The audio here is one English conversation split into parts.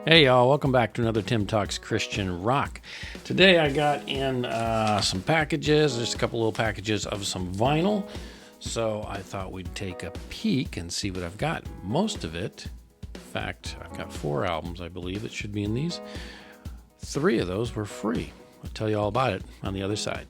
Hey y'all, welcome back to another Tim Talks Christian Rock. Today I got in some packages, just a couple little packages of some vinyl. So I thought we'd take a peek and see what I've got. Most of it, in fact, I've got 4 albums I believe that should be in these. 3 of those were free. I'll tell you all about it on the other side.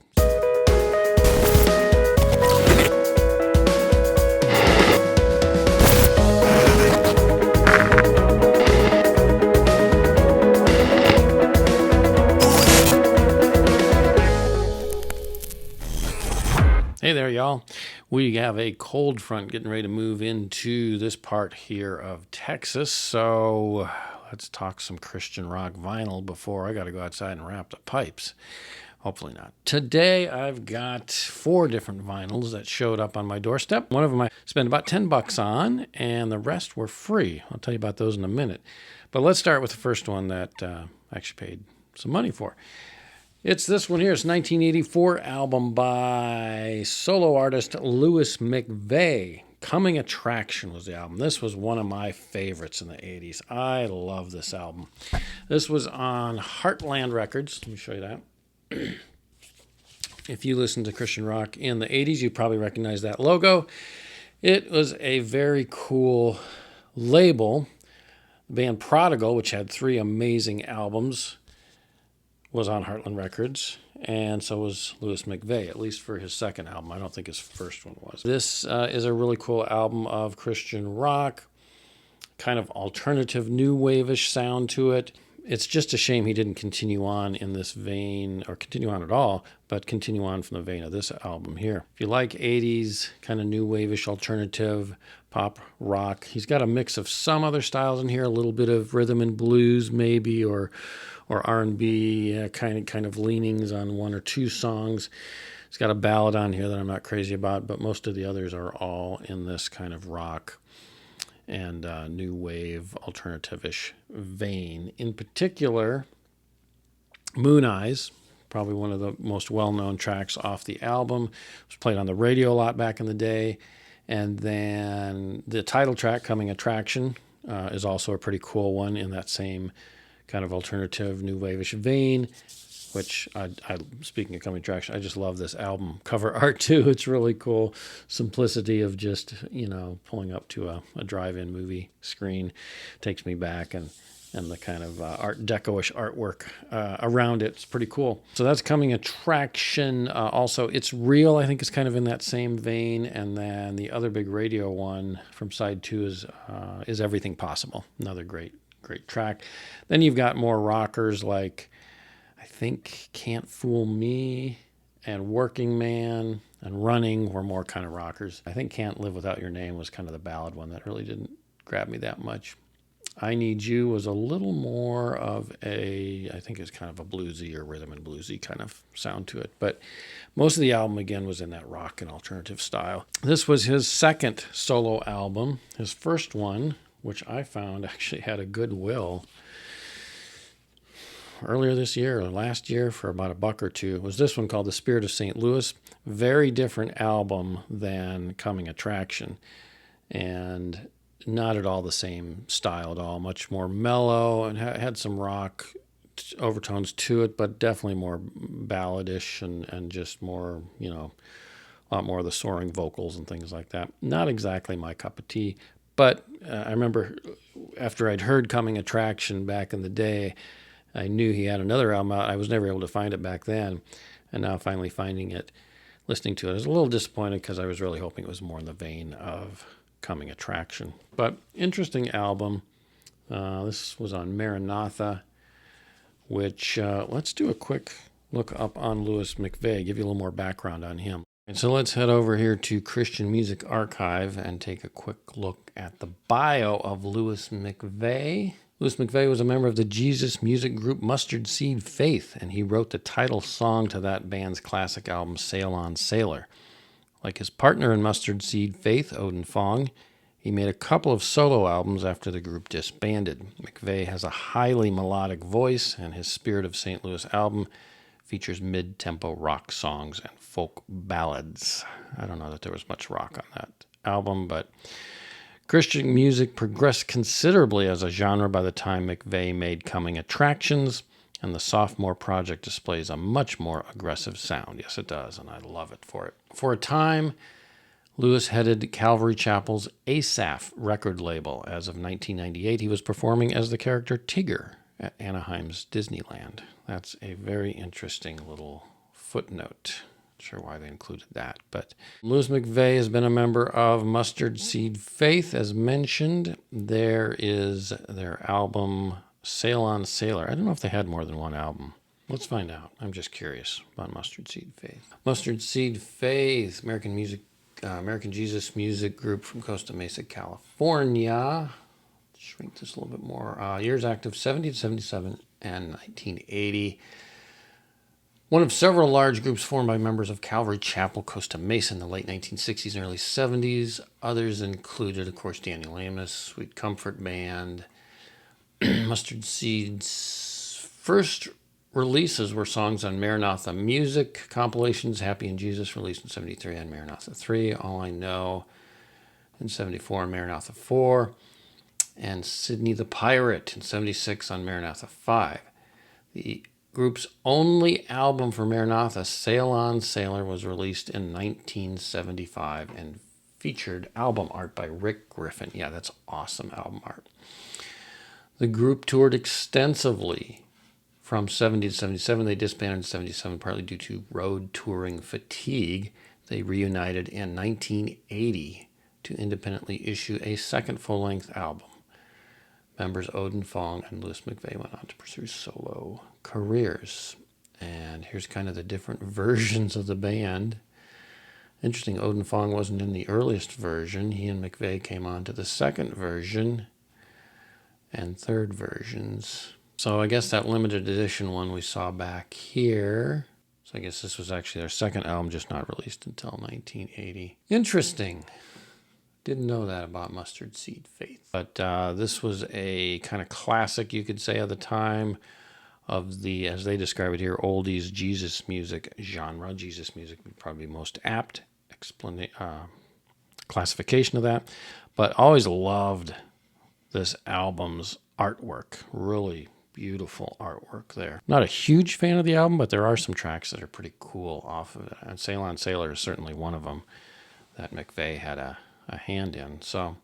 Hey there, y'all. We have a cold front getting ready to move into this part here of Texas. So let's talk some Christian rock vinyl before I got to go outside and wrap the pipes. Hopefully not. Today I've got 4 different vinyls that showed up on my doorstep. One of them I spent about $10 on, and the rest were free. I'll tell you about those in a minute. But let's start with the first one that I actually paid some money for. It's this one here. It's a 1984 album by solo artist Lewis McVay. Coming Attraction was the album. This was one of my favorites in the 80s. I love this album. This was on Heartland Records. Let me show you that. If you listen to Christian rock in the 80s, you probably recognize that logo. It was a very cool label. The band Prodigal, which had 3 amazing albums, was on Heartland Records, and so was Lewis McVay, at least for his second album. I don't think his first one was. This is a really cool album of Christian rock, kind of alternative, new wave-ish sound to it. It's just a shame he didn't continue on in this vein, or continue on at all, but continue on from the vein of this album here. If you like 80s, kind of new wave-ish alternative, pop rock, he's got a mix of some other styles in here, a little bit of rhythm and blues maybe, or R&B kind of leanings on 1 or 2 songs. It's got a ballad on here that I'm not crazy about, but most of the others are all in this kind of rock and new wave alternative-ish vein. In particular, Moon Eyes, probably one of the most well-known tracks off the album. It was played on the radio a lot back in the day. And then the title track, Coming Attraction, is also a pretty cool one in that same kind of alternative, new wave-ish vein, which I speaking of Coming Attraction, I just love this album cover art too. It's really cool. Simplicity of just, pulling up to a drive-in movie screen takes me back, and the kind of Art Deco-ish artwork around it. It's pretty cool. So that's Coming Attraction. Also, It's Real, I think, is kind of in that same vein. And then the other big radio one from side 2 is Everything Possible. Another great track. Then you've got more rockers like, I think, Can't Fool Me and Working Man and Running were more kind of rockers. I think Can't Live Without Your Name was kind of the ballad one that really didn't grab me that much. I Need You was a little more of I think it's kind of a bluesy or rhythm and bluesy kind of sound to it. But most of the album, again, was in that rock and alternative style. This was his second solo album. His first one, which I found actually had a Goodwill earlier this year or last year for about $1 or $2, was this one called The Spirit of St. Louis. Very different album than Coming Attraction, and not at all the same style at all. Much more mellow and had some rock overtones to it, but definitely more balladish and just more, a lot more of the soaring vocals and things like that. Not exactly my cup of tea. But I remember after I'd heard Coming Attraction back in the day, I knew he had another album out. I was never able to find it back then. And now finally finding it, listening to it, I was a little disappointed because I was really hoping it was more in the vein of Coming Attraction. But interesting album. This was on Maranatha, which let's do a quick look up on Lewis McVay, give you a little more background on him. And so let's head over here to Christian Music Archive and take a quick look at the bio of Lewis McVay. Lewis McVay was a member of the Jesus music group Mustard Seed Faith, and he wrote the title song to that band's classic album, Sail On Sailor. Like his partner in Mustard Seed Faith, Odin Fong, he made a couple of solo albums after the group disbanded. McVay has a highly melodic voice, and his Spirit of St. Louis album features mid-tempo rock songs and folk ballads. I don't know that there was much rock on that album, but Christian music progressed considerably as a genre by the time McVay made Coming Attractions, and the sophomore project displays a much more aggressive sound. Yes, it does, and I love it for it. For a time, Lewis headed Calvary Chapel's Asaph record label. As of 1998, he was performing as the character Tigger at Anaheim's Disneyland. That's a very interesting little footnote. Not sure why they included that. But Lewis McVay has been a member of Mustard Seed Faith, as mentioned. There is their album Sail on Sailor. I don't know if they had more than one album. Let's find out. I'm just curious about Mustard Seed Faith. Mustard Seed Faith, American Jesus music group from Costa Mesa, California. Shrink this a little bit more. Years active, 70 to 77 and 1980. One of several large groups formed by members of Calvary Chapel, Costa Mesa in the late 1960s and early 70s. Others included, of course, Daniel Amos, Sweet Comfort Band. Mustard Seed's first releases were songs on Maranatha Music compilations. Happy in Jesus, released in 73 on Maranatha 3. All I Know in 74 on Maranatha 4. And Sydney the Pirate in 76 on Maranatha 5. The group's only album for Maranatha, Sail on Sailor, was released in 1975 and featured album art by Rick Griffin. Yeah, that's awesome album art. The group toured extensively from 70 to 77. They disbanded in 77 partly due to road touring fatigue. They reunited in 1980 to independently issue a second full-length album. Members Odin Fong and Lewis McVay went on to pursue solo careers. And here's kind of the different versions of the band. Interesting, Odin Fong wasn't in the earliest version. He and McVay came on to the second version and third versions. So I guess that limited edition one we saw back here. So I guess this was actually their second album, just not released until 1980. Interesting. Didn't know that about Mustard Seed Faith. But this was a kind of classic, you could say, of the time of the, as they describe it here, oldies Jesus music genre. Jesus music would probably be most apt classification of that. But always loved this album's artwork. Really beautiful artwork there. Not a huge fan of the album, but there are some tracks that are pretty cool off of it. And Sail on Sailor is certainly one of them that McVay had a hand in. So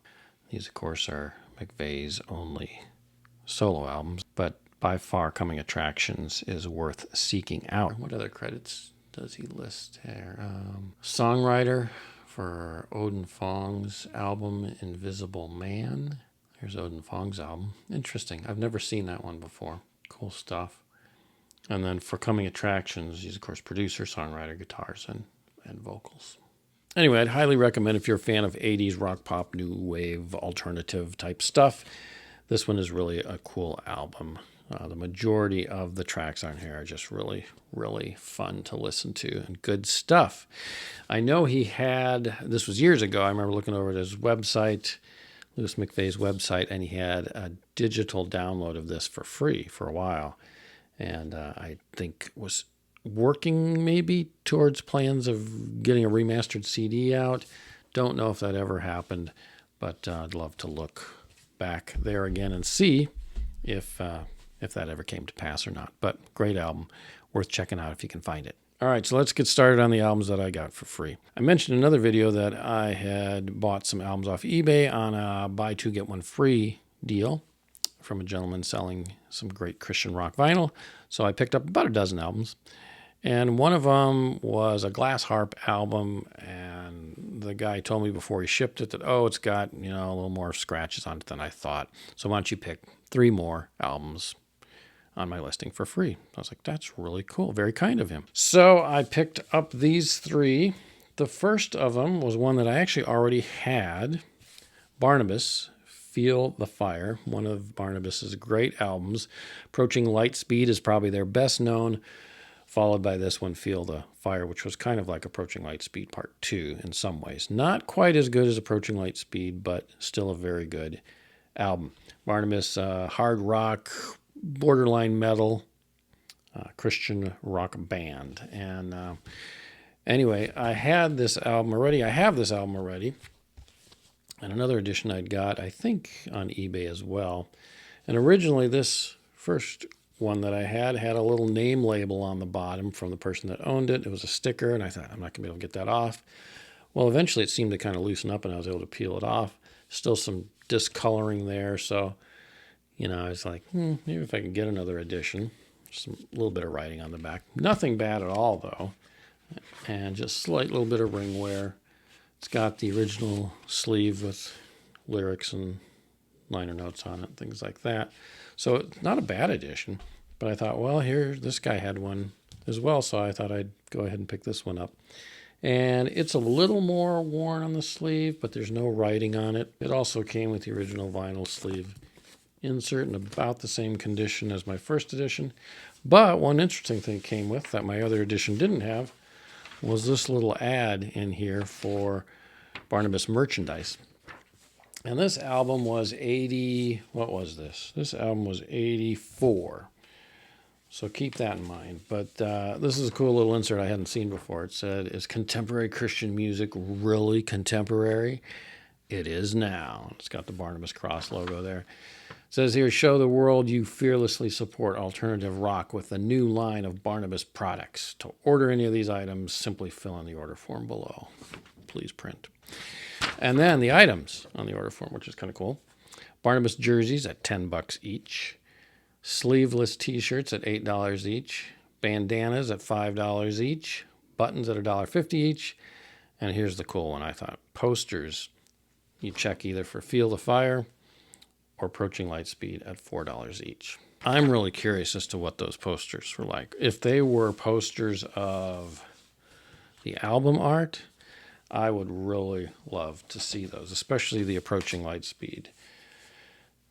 these, of course, are McVay's only solo albums, but by far Coming Attractions is worth seeking out. What other credits does he list here? Songwriter for Odin Fong's album Invisible Man. Here's Odin Fong's album. Interesting. I've never seen that one before. Cool stuff. And then for Coming Attractions, he's, of course, producer, songwriter, guitars, and vocals. Anyway, I'd highly recommend if you're a fan of 80s rock, pop, new wave, alternative type stuff. This one is really a cool album. The majority of the tracks on here are just really, really fun to listen to and good stuff. I know he had, this was years ago, I remember looking over at his website, Lewis McVay's website, and he had a digital download of this for free for a while. And I think was working maybe towards plans of getting a remastered CD out. Don't know if that ever happened, but I'd love to look back there again and see if that ever came to pass or not. But great album, worth checking out if you can find it. All right, so let's get started on the albums that I got for free. I mentioned in another video that I had bought some albums off eBay on a buy two, get one free deal from a gentleman selling some great Christian rock vinyl. So I picked up about a dozen albums. And one of them was a Glass Harp album, and the guy told me before he shipped it that, it's got, a little more scratches on it than I thought. So why don't you pick 3 more albums on my listing for free? I was like, that's really cool. Very kind of him. So I picked up these 3. The first of them was one that I actually already had, Barnabas, Feel the Fire, one of Barnabas's great albums. Approaching Light Speed is probably their best known, followed by this one, Feel the Fire, which was kind of like Approaching Light Speed Part 2 in some ways. Not quite as good as Approaching Light Speed, but still a very good album. Barnabas, hard rock, borderline metal, Christian rock band. And anyway, I have this album already. And another edition I'd got, I think, on eBay as well. And originally this first one that I had a little name label on the bottom from the person that owned it. It was a sticker, and I thought, I'm not going to be able to get that off. Well, eventually it seemed to kind of loosen up, and I was able to peel it off. Still some discoloring there, so, you know, I was like, maybe if I can get another edition. A little bit of writing on the back. Nothing bad at all, though. And just slight little bit of ring wear. It's got the original sleeve with lyrics and liner notes on it, things like that. So it's not a bad edition, but I thought, well, here, this guy had one as well, so I thought I'd go ahead and pick this one up. And it's a little more worn on the sleeve, but there's no writing on it. It also came with the original vinyl sleeve insert in about the same condition as my first edition. But one interesting thing it came with that my other edition didn't have was this little ad in here for Barnabas merchandise. And this album was 80, what was this? This album was 84. So keep that in mind. But this is a cool little insert I hadn't seen before. It said, is contemporary Christian music really contemporary? It is now. It's got the Barnabas Cross logo there. It says here, show the world you fearlessly support alternative rock with the new line of Barnabas products. To order any of these items, simply fill in the order form below. Please print. And then the items on the order form, which is kind of cool. Barnabas jerseys at $10 each. Sleeveless t-shirts at $8 each. Bandanas at $5 each. Buttons at $1.50 each. And here's the cool one, I thought. Posters. You check either for Feel the Fire or Approaching Light Speed at $4 each. I'm really curious as to what those posters were like. If they were posters of the album art, I would really love to see those, especially the Approaching Light Speed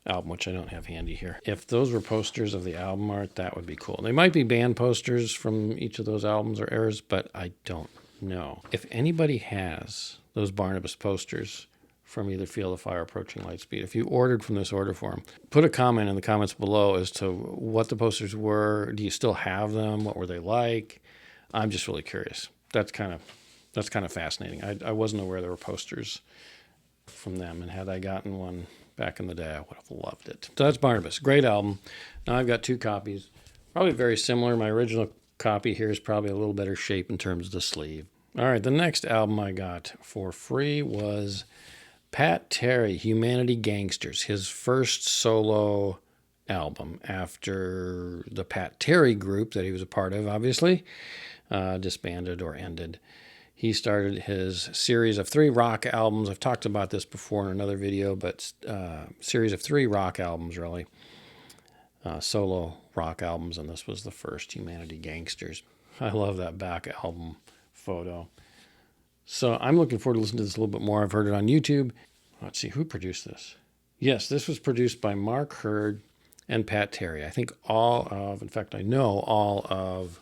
album, which I don't have handy here. If those were posters of the album art, that would be cool. They might be band posters from each of those albums or eras, but I don't know. If anybody has those Barnabas posters from either Feel the Fire or Approaching Light Speed, if you ordered from this order form, put a comment in the comments below as to what the posters were. Do you still have them? What were they like? I'm just really curious. That's kind of fascinating. I wasn't aware there were posters from them, and had I gotten one back in the day, I would have loved it. So that's Barnabas. Great album. Now I've got two copies, probably very similar. My original copy here is probably a little better shape in terms of the sleeve. All right, the next album I got for free was Pat Terry, Humanity Gangsters, his first solo album after the Pat Terry group that he was a part of, obviously, disbanded or ended. He started his series of 3 rock albums. I've talked about this before in another video, but series of 3 rock albums, really. Solo rock albums, and this was the first, Humanity Gangsters. I love that back album photo. So I'm looking forward to listening to this a little bit more. I've heard it on YouTube. Let's see, who produced this? Yes, this was produced by Mark Hurd and Pat Terry. I think in fact, I know all of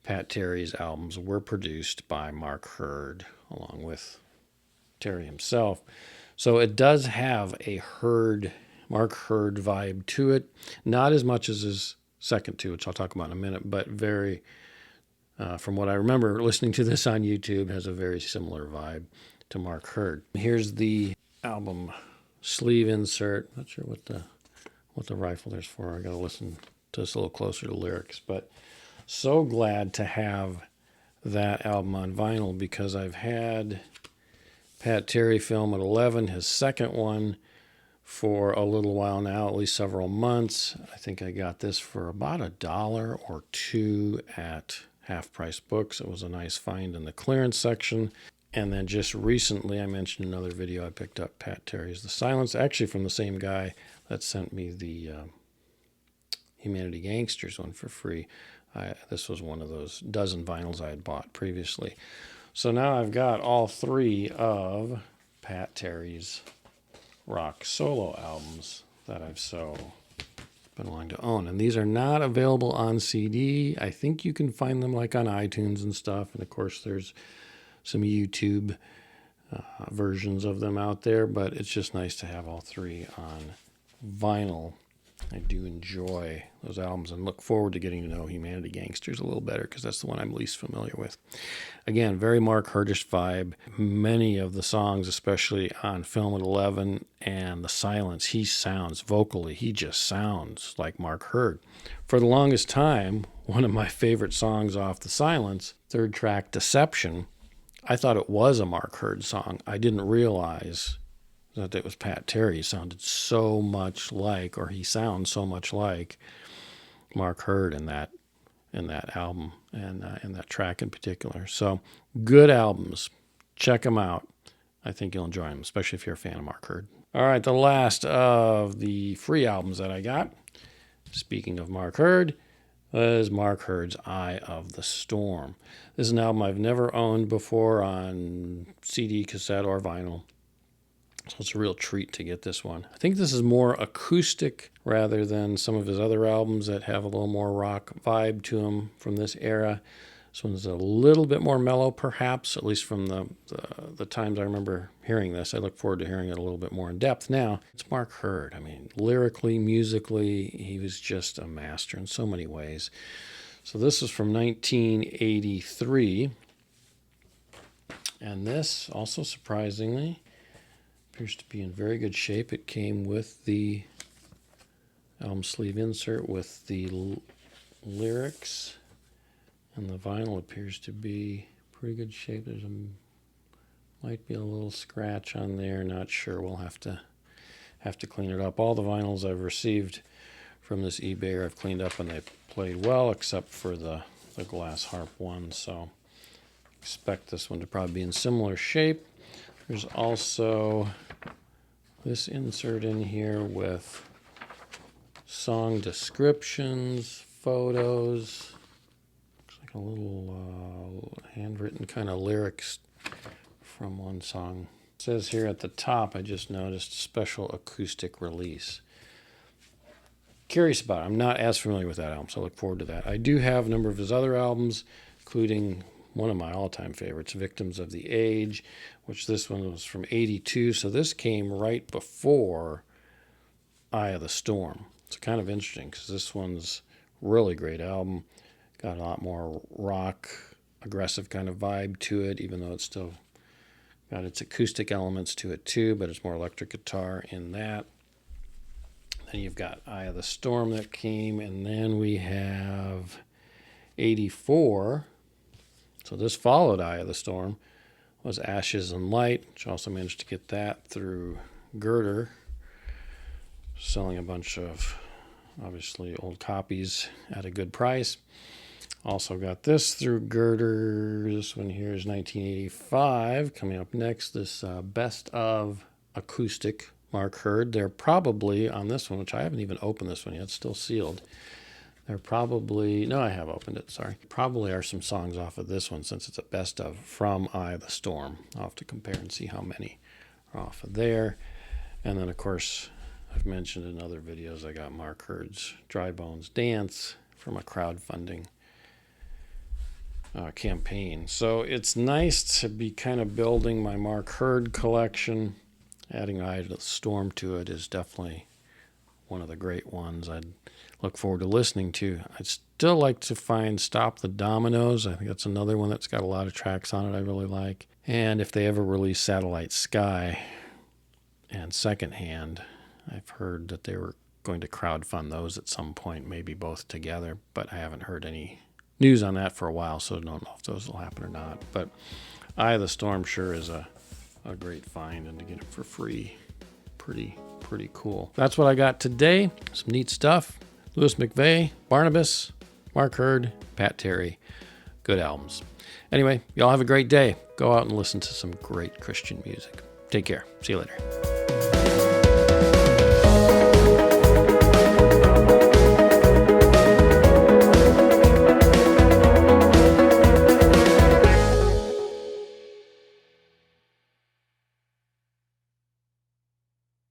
Pat Terry's albums were produced by Mark Hurd, along with Terry himself. So it does have a Mark Hurd vibe to it. Not as much as his second two, which I'll talk about in a minute, but very, from what I remember listening to this on YouTube, has a very similar vibe to Mark Hurd. Here's the album sleeve insert. Not sure what the rifle there's for. I got to listen to this a little closer to lyrics, but so glad to have that album on vinyl because I've had Pat Terry film at 11, his second one, for a little while now, at least several months. I think I got this for about $1 or $2 at Half Price Books. It was a nice find in the clearance section. And then just recently, I mentioned in another video, I picked up Pat Terry's The Silence, actually from the same guy that sent me the Humanity Gangsters one for free. This was one of those dozen vinyls I had bought previously. So now I've got all 3 of Pat Terry's rock solo albums that I've so been wanting to own. And these are not available on CD. I think you can find them like on iTunes and stuff. And of course, there's some YouTube versions of them out there. But it's just nice to have all 3 on vinyl I do enjoy those albums and look forward to getting to know Humanity Gangsters a little better because that's the one I'm least familiar with. Again, very Mark Hurdish vibe. Many of the songs, especially on Film at 11 and The Silence, he sounds vocally, he just sounds like Mark Hurd. For the longest time, one of my favorite songs off The Silence, third track, Deception, I thought it was a Mark Hurd song. I didn't realize that it was Pat Terry. He sounded so much like, or he sounds so much like Mark Hurd in that album and in that track in particular. So good albums. Check them out. I think you'll enjoy them, especially if you're a fan of Mark Hurd. All right, the last of the free albums that I got, speaking of Mark Hurd, was Mark Hurd's Eye of the Storm. This is an album I've never owned before on CD, cassette, or vinyl. So it's a real treat to get this one. I think this is more acoustic rather than some of his other albums that have a little more rock vibe to them from this era. This one's a little bit more mellow, perhaps, at least from the times I remember hearing this. I look forward to hearing it a little bit more in depth now. It's Mark Hurd. I mean, lyrically, musically, he was just a master in so many ways. So this is from 1983. And this, also surprisingly, appears to be in very good shape. It came with the album sleeve insert with the lyrics, and the vinyl appears to be pretty good shape. There's might be a little scratch on there. Not sure. We'll have to clean it up. All the vinyls I've received from this eBayer I've cleaned up and they played well, except for the glass harp one. So expect this one to probably be in similar shape. There's also this insert in here with song descriptions, photos, looks like a little handwritten kind of lyrics from one song. It says here at the top, I just noticed, special acoustic release. Curious about it. I'm not as familiar with that album, so I look forward to that. I do have a number of his other albums, including one of my all-time favorites, Victims of the Age, which this one was from 82. So this came right before Eye of the Storm. It's kind of interesting because this one's really great album. Got a lot more rock, aggressive kind of vibe to it, even though it's still got its acoustic elements to it too, but it's more electric guitar in that. Then you've got Eye of the Storm that came, and then we have 84. So this followed Eye of the Storm, was Ashes and Light, which also managed to get that through Girder, selling a bunch of, obviously, old copies at a good price. Also got this through Girder. This one here is 1985. Coming up next, this Best of Acoustic Mark Hurd. They're probably, on this one, which I haven't even opened this one yet, it's still sealed. There probably, no, I have opened it, sorry. Probably are some songs off of this one since it's a best of from Eye of the Storm. I'll have to compare and see how many are off of there. And then, of course, I've mentioned in other videos, I got Mark Hurd's Dry Bones Dance from a crowdfunding campaign. So it's nice to be kind of building my Mark Hurd collection. Adding Eye of the Storm to it is definitely one of the great ones I'd look forward to listening to. I'd still like to find Stop the Dominoes. I think that's another one that's got a lot of tracks on it I really like. And if they ever release Satellite Sky and Secondhand, I've heard that they were going to crowdfund those at some point, maybe both together, but I haven't heard any news on that for a while, so I don't know if those will happen or not. But Eye of the Storm sure is a great find, and to get it for free, pretty cool. That's what I got today. Some neat stuff. Lewis McVay, Barnabas, Mark Hurd, Pat Terry. Good albums. Anyway, y'all have a great day. Go out and listen to some great Christian music. Take care. See you later.